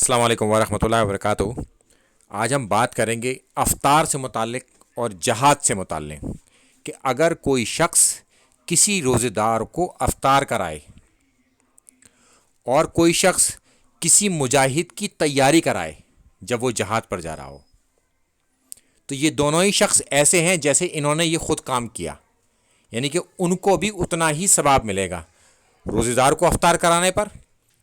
السلام علیکم ورحمۃ اللہ وبرکاتہ۔ آج ہم بات کریں گے افطار سے متعلق اور جہاد سے متعلق کہ اگر کوئی شخص کسی روزے دار کو افطار کرائے اور کوئی شخص کسی مجاہد کی تیاری کرائے جب وہ جہاد پر جا رہا ہو، تو یہ دونوں ہی شخص ایسے ہیں جیسے انہوں نے یہ خود کام کیا، یعنی کہ ان کو بھی اتنا ہی ثواب ملے گا۔ روزے دار کو افطار کرانے پر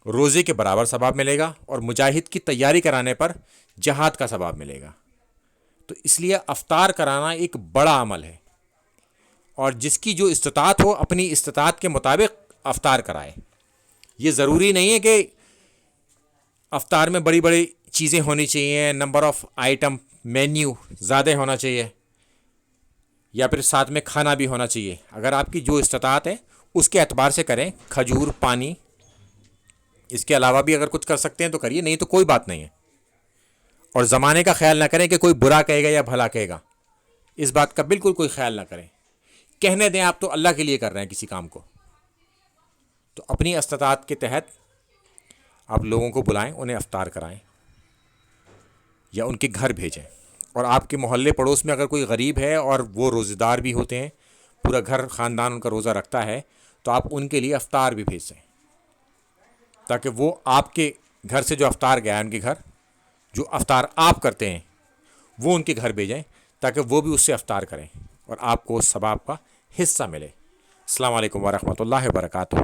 روزے کے برابر ثواب ملے گا اور مجاہد کی تیاری کرانے پر جہاد کا ثواب ملے گا۔ تو اس لیے افطار کرانا ایک بڑا عمل ہے، اور جس کی جو استطاعت ہو اپنی استطاعت کے مطابق افطار کرائے۔ یہ ضروری نہیں ہے کہ افطار میں بڑی بڑی چیزیں ہونی چاہیے، نمبر آف آئٹم مینیو زیادہ ہونا چاہیے، یا پھر ساتھ میں کھانا بھی ہونا چاہیے۔ اگر آپ کی جو استطاعت ہے اس کے اعتبار سے کریں، کھجور، پانی، اس کے علاوہ بھی اگر کچھ کر سکتے ہیں تو کریے، نہیں تو کوئی بات نہیں ہے۔ اور زمانے کا خیال نہ کریں کہ کوئی برا کہے گا یا بھلا کہے گا، اس بات کا بالکل کوئی خیال نہ کریں۔ کہنے دیں، آپ تو اللہ کے لیے کر رہے ہیں کسی کام کو، تو اپنی استطاعت کے تحت آپ لوگوں کو بلائیں، انہیں افطار کرائیں یا ان کے گھر بھیجیں۔ اور آپ کے محلے پڑوس میں اگر کوئی غریب ہے اور وہ روزے دار بھی ہوتے ہیں، پورا گھر خاندان ان کا روزہ رکھتا ہے، تو آپ ان کے لیے افطار بھی بھیج دیں، تاکہ وہ آپ کے گھر سے جو افطار گیا ہے، ان کے گھر جو افطار آپ کرتے ہیں وہ ان کے گھر بھیجیں، تاکہ وہ بھی اس سے افطار کریں اور آپ کو اس ثواب کا حصہ ملے۔ السلام علیکم ورحمۃ اللہ وبرکاتہ۔